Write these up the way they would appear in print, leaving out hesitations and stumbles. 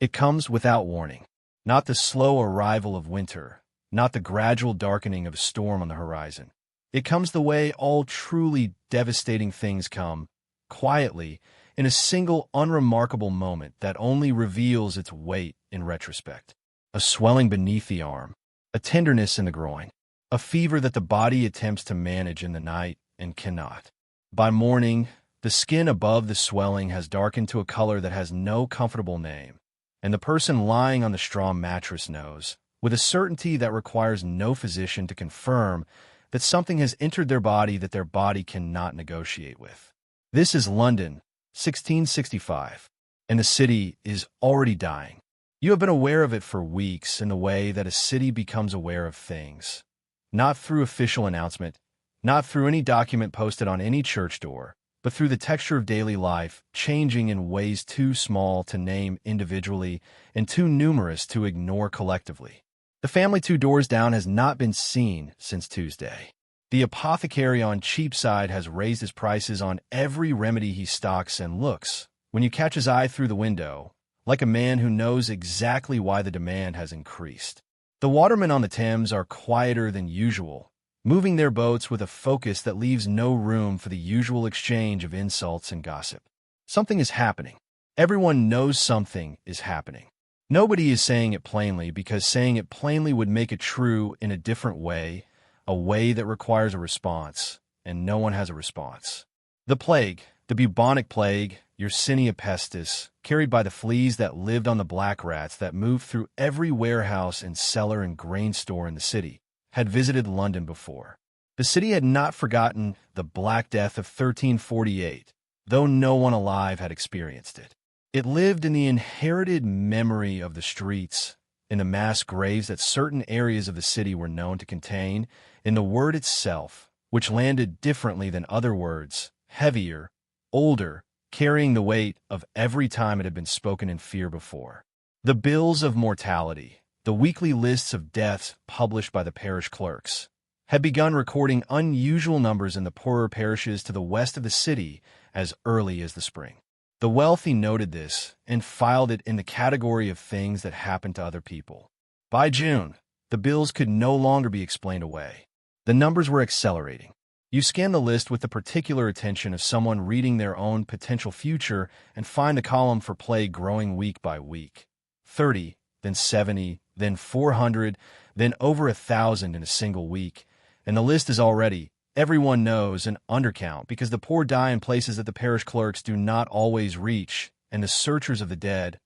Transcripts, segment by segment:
It comes without warning. Not the slow arrival of winter, not the gradual darkening of a storm on the horizon. It comes the way all truly devastating things come, quietly, in a single unremarkable moment that only reveals its weight in retrospect. A swelling beneath the arm, a tenderness in the groin, a fever that the body attempts to manage in the night and cannot. By morning, the skin above the swelling has darkened to a color that has no comfortable name, and the person lying on the straw mattress knows, with a certainty that requires no physician to confirm, that something has entered their body that their body cannot negotiate with. This is London, 1665, and the city is already dying. You have been aware of it for weeks in the way that a city becomes aware of things. Not through official announcement, not through any document posted on any church door, but through the texture of daily life, changing in ways too small to name individually and too numerous to ignore collectively. The family 2 doors down has not been seen since Tuesday. The apothecary on Cheapside has raised his prices on every remedy he stocks and looks, when you catch his eye through the window, like a man who knows exactly why the demand has increased. The watermen on the Thames are quieter than usual, moving their boats with a focus that leaves no room for the usual exchange of insults and gossip. Something is happening. Everyone knows something is happening. Nobody is saying it plainly because saying it plainly would make it true in a different way, a way that requires a response, and no one has a response. The plague, the bubonic plague, Yersinia pestis, carried by the fleas that lived on the black rats that moved through every warehouse and cellar and grain store in the city, had visited London before. The city had not forgotten the Black Death of 1348, though no one alive had experienced it. It lived in the inherited memory of the streets, in the mass graves that certain areas of the city were known to contain, in the word itself, which landed differently than other words, heavier, older, carrying the weight of every time it had been spoken in fear before. The bills of mortality, the weekly lists of deaths published by the parish clerks, had begun recording unusual numbers in the poorer parishes to the west of the city as early as the spring. The wealthy noted this and filed it in the category of things that happened to other people. By June, the bills could no longer be explained away. The numbers were accelerating. You scan the list with the particular attention of someone reading their own potential future and find the column for plague growing week by week. 30, then 70, then 400, then over 1,000 in a single week. And the list is already, everyone knows, an undercount because the poor die in places that the parish clerks do not always reach, and the searchers of the dead,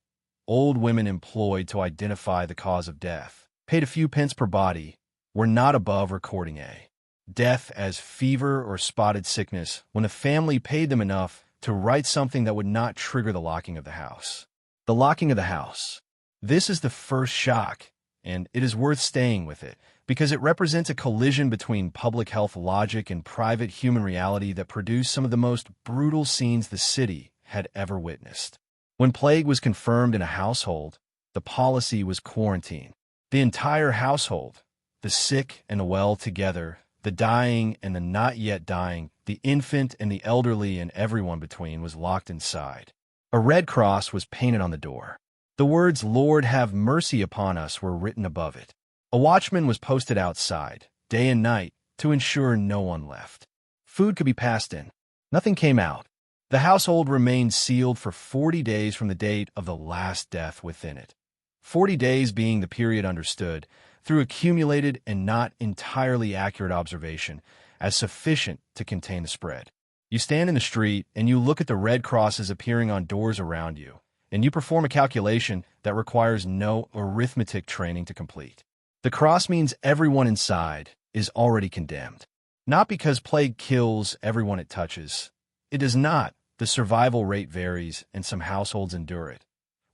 old women employed to identify the cause of death, paid a few pence per body, were not above recording a death as fever or spotted sickness when the family paid them enough to write something that would not trigger the locking of the house. The locking of the house. This is the first shock, and it is worth staying with it, because it represents a collision between public health logic and private human reality that produced some of the most brutal scenes the city had ever witnessed. When plague was confirmed in a household, the policy was quarantine. The entire household, the sick and the well together, the dying and the not yet dying, the infant and the elderly and everyone between was locked inside. A red cross was painted on the door. The words, "Lord, have mercy upon us," were written above it. A watchman was posted outside, day and night, to ensure no one left. Food could be passed in. Nothing came out. The household remained sealed for 40 days from the date of the last death within it. 40 days being the period understood, through accumulated and not entirely accurate observation, as sufficient to contain the spread. You stand in the street and you look at the red crosses appearing on doors around you, and you perform a calculation that requires no arithmetic training to complete. The cross means everyone inside is already condemned. Not because plague kills everyone it touches. It does not. The survival rate varies, and some households endure it.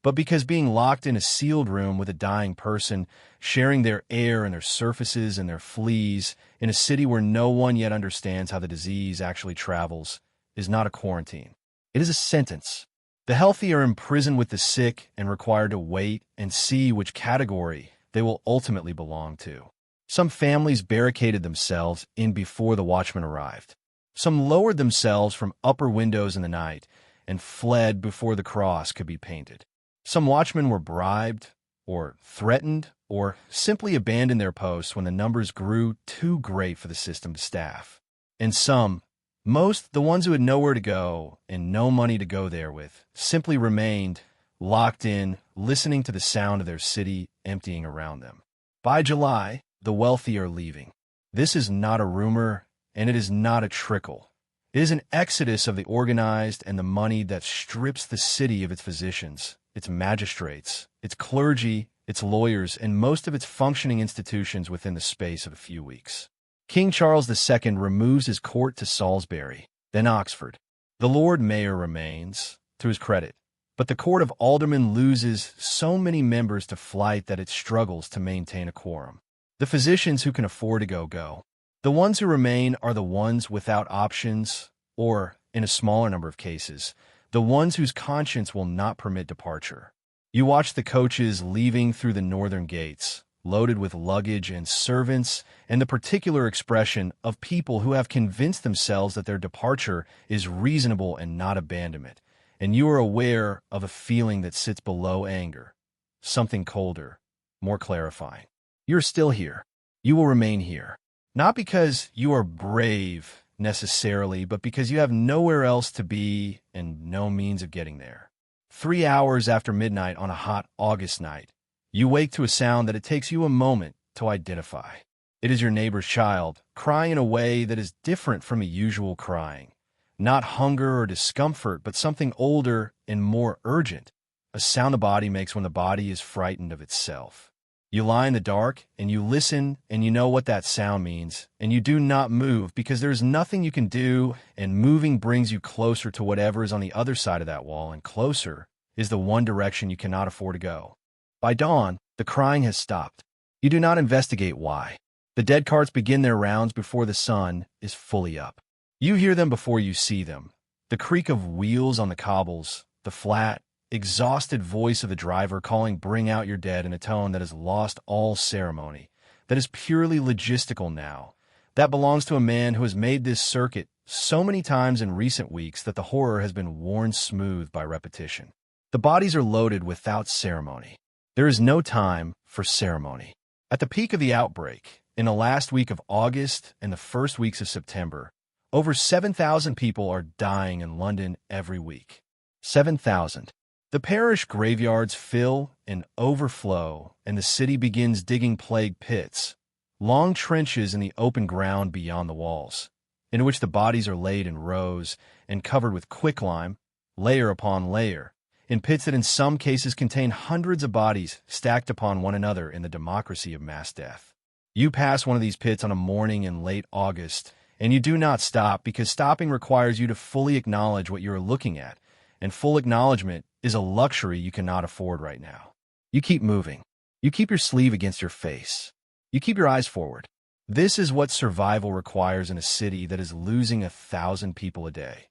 But because being locked in a sealed room with a dying person, sharing their air and their surfaces and their fleas, in a city where no one yet understands how the disease actually travels, is not a quarantine. It is a sentence. The healthy are imprisoned with the sick and required to wait and see which category they will ultimately belong to. Some families barricaded themselves in before the watchman arrived. Some lowered themselves from upper windows in the night and fled before the cross could be painted. Some watchmen were bribed, or threatened, or simply abandoned their posts when the numbers grew too great for the system to staff. And some, most, the ones who had nowhere to go and no money to go there with, simply remained locked in, listening to the sound of their city emptying around them. By July, the wealthy are leaving. This is not a rumor, and it is not a trickle. It is an exodus of the organized and the moneyed that strips the city of its physicians, its magistrates, its clergy, its lawyers, and most of its functioning institutions within the space of a few weeks. King Charles II removes his court to Salisbury, then Oxford. The Lord Mayor remains, to his credit, but the Court of Aldermen loses so many members to flight that it struggles to maintain a quorum. The physicians who can afford to go. The ones who remain are the ones without options, or, in a smaller number of cases, the ones whose conscience will not permit departure. You watch the coaches leaving through the northern gates, loaded with luggage and servants, and the particular expression of people who have convinced themselves that their departure is reasonable and not abandonment, and you are aware of a feeling that sits below anger, something colder, more clarifying. You're still here. You will remain here. Not because you are brave, necessarily, but because you have nowhere else to be and no means of getting there. 3 hours after midnight on a hot August night, you wake to a sound that it takes you a moment to identify. It is your neighbor's child, crying in a way that is different from a usual crying. Not hunger or discomfort, but something older and more urgent, a sound the body makes when the body is frightened of itself. You lie in the dark, and you listen, and you know what that sound means, and you do not move because there is nothing you can do, and moving brings you closer to whatever is on the other side of that wall, and closer is the one direction you cannot afford to go. By dawn, the crying has stopped. You do not investigate why. The dead carts begin their rounds before the sun is fully up. You hear them before you see them. The creak of wheels on the cobbles, the flat, exhausted voice of the driver calling "Bring out your dead" in a tone that has lost all ceremony, that is purely logistical now, that belongs to a man who has made this circuit so many times in recent weeks that the horror has been worn smooth by repetition. The bodies are loaded without ceremony. There is no time for ceremony. At the peak of the outbreak, in the last week of August and the first weeks of September, over 7,000 people are dying in London every week. 7,000. The parish graveyards fill and overflow, and the city begins digging plague pits, long trenches in the open ground beyond the walls, in which the bodies are laid in rows and covered with quicklime, layer upon layer, in pits that in some cases contain hundreds of bodies stacked upon one another in the democracy of mass death. You pass one of these pits on a morning in late August, and you do not stop because stopping requires you to fully acknowledge what you are looking at, and full acknowledgement is a luxury you cannot afford right now. You keep moving. You keep your sleeve against your face. You keep your eyes forward. This is what survival requires in a city that is losing 1,000 people a day.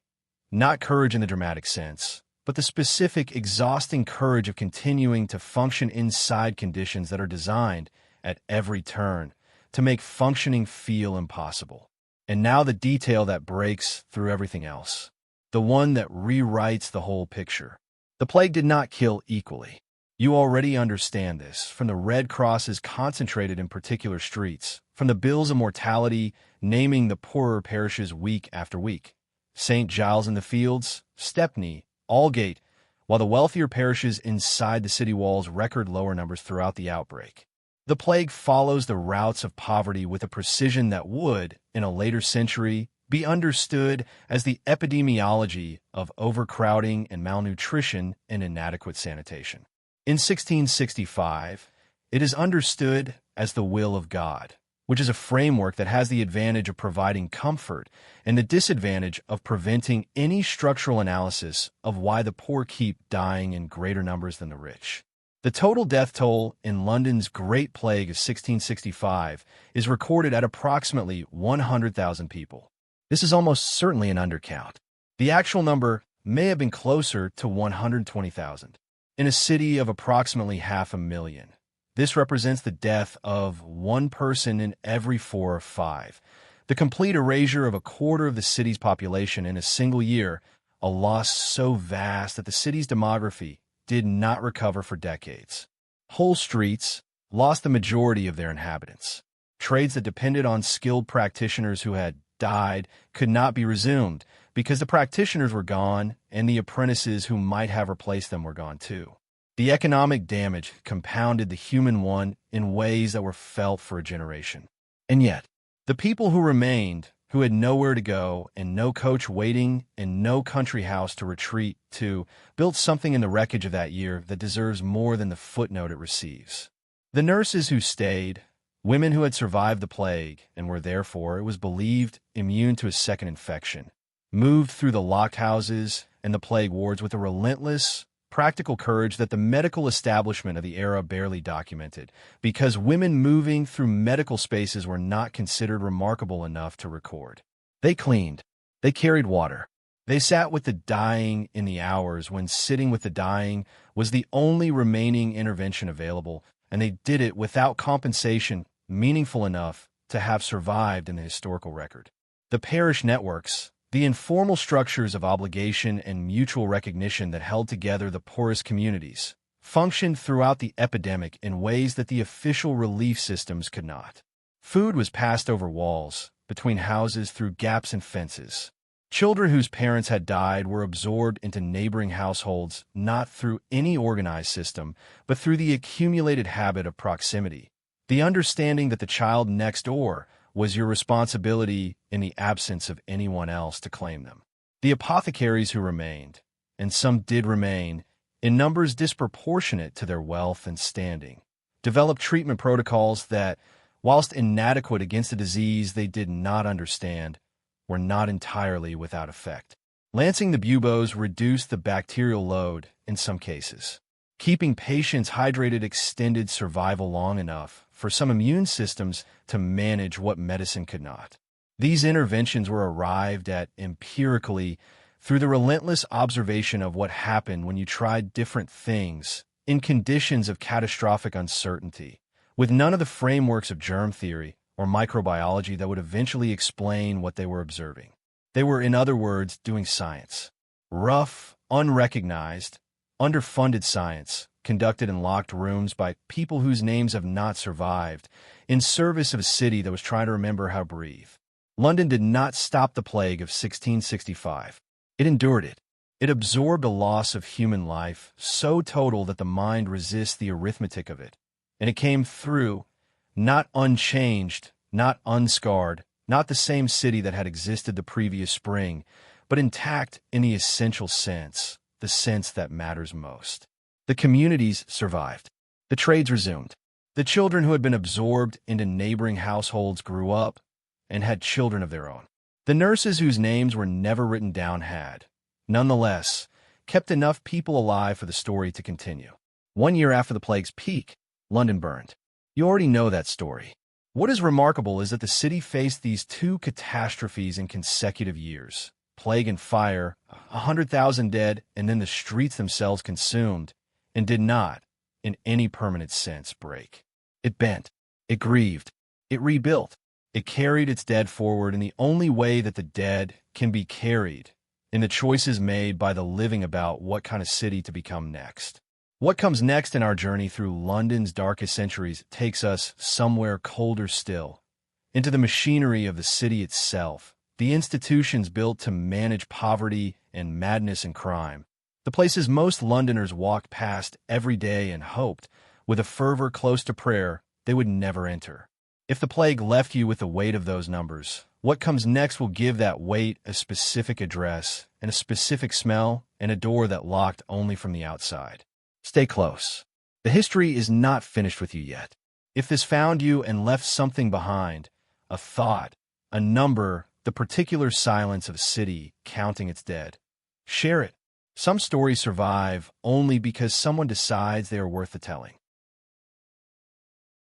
Not courage in the dramatic sense, but the specific, exhausting courage of continuing to function inside conditions that are designed, at every turn, to make functioning feel impossible. And now the detail that breaks through everything else. The one that rewrites the whole picture. The plague did not kill equally. You already understand this, from the Red Crosses concentrated in particular streets, from the bills of mortality naming the poorer parishes week after week. St. Giles in the Fields, Stepney, Aldgate, while the wealthier parishes inside the city walls record lower numbers throughout the outbreak. The plague follows the routes of poverty with a precision that would, in a later century, be understood as the epidemiology of overcrowding and malnutrition and inadequate sanitation. In 1665, it is understood as the will of God, which is a framework that has the advantage of providing comfort and the disadvantage of preventing any structural analysis of why the poor keep dying in greater numbers than the rich. The total death toll in London's Great Plague of 1665 is recorded at approximately 100,000 people. This is almost certainly an undercount. The actual number may have been closer to 120,000. In a city of approximately 500,000, this represents the death of one person in every 4 or 5, the complete erasure of a quarter of the city's population in a single year, a loss so vast that the city's demography, did not recover for decades. Whole streets lost the majority of their inhabitants. Trades that depended on skilled practitioners who had died could not be resumed because the practitioners were gone and the apprentices who might have replaced them were gone too. The economic damage compounded the human one in ways that were felt for a generation. And yet, the people who remained, who had nowhere to go and no coach waiting and no country house to retreat to, built something in the wreckage of that year that deserves more than the footnote it receives. The nurses who stayed, women who had survived the plague and were therefore, it was believed, immune to a second infection, moved through the locked houses and the plague wards with a relentless, practical courage that the medical establishment of the era barely documented, because women moving through medical spaces were not considered remarkable enough to record. They cleaned. They carried water. They sat with the dying in the hours when sitting with the dying was the only remaining intervention available, and they did it without compensation meaningful enough to have survived in the historical record. The parish networks, the informal structures of obligation and mutual recognition that held together the poorest communities, functioned throughout the epidemic in ways that the official relief systems could not. Food was passed over walls, between houses through gaps in fences. Children whose parents had died were absorbed into neighboring households not through any organized system, but through the accumulated habit of proximity, the understanding that the child next door was your responsibility in the absence of anyone else to claim them. The apothecaries who remained, and some did remain, in numbers disproportionate to their wealth and standing, developed treatment protocols that, whilst inadequate against a disease they did not understand, were not entirely without effect. Lancing the buboes reduced the bacterial load in some cases. Keeping patients hydrated extended survival long enough for some immune systems to manage what medicine could not. These interventions were arrived at empirically through the relentless observation of what happened when you tried different things in conditions of catastrophic uncertainty, with none of the frameworks of germ theory or microbiology that would eventually explain what they were observing. They were, in other words, doing science. Rough, unrecognized, underfunded science, conducted in locked rooms by people whose names have not survived, in service of a city that was trying to remember how to breathe. London did not stop the plague of 1665. It endured it. It absorbed a loss of human life so total that the mind resists the arithmetic of it. And it came through, not unchanged, not unscarred, not the same city that had existed the previous spring, but intact in the essential sense, the sense that matters most. The communities survived. The trades resumed. The children who had been absorbed into neighboring households grew up and had children of their own. The nurses whose names were never written down had, nonetheless, kept enough people alive for the story to continue. 1 year after the plague's peak, London burned. You already know that story. What is remarkable is that the city faced these two catastrophes in consecutive years. Plague and fire, 100,000 dead, and then the streets themselves consumed, and did not, in any permanent sense, break. It bent. It grieved. It rebuilt. It carried its dead forward in the only way that the dead can be carried, in the choices made by the living about what kind of city to become next. What comes next in our journey through London's darkest centuries takes us somewhere colder still, into the machinery of the city itself, the institutions built to manage poverty and madness and crime, the places most Londoners walked past every day and hoped, with a fervor close to prayer, they would never enter. If the plague left you with the weight of those numbers, what comes next will give that weight a specific address and a specific smell and a door that locked only from the outside. Stay close. The history is not finished with you yet. If this found you and left something behind, a thought, a number, the particular silence of a city counting its dead, share it. Some stories survive only because someone decides they are worth the telling.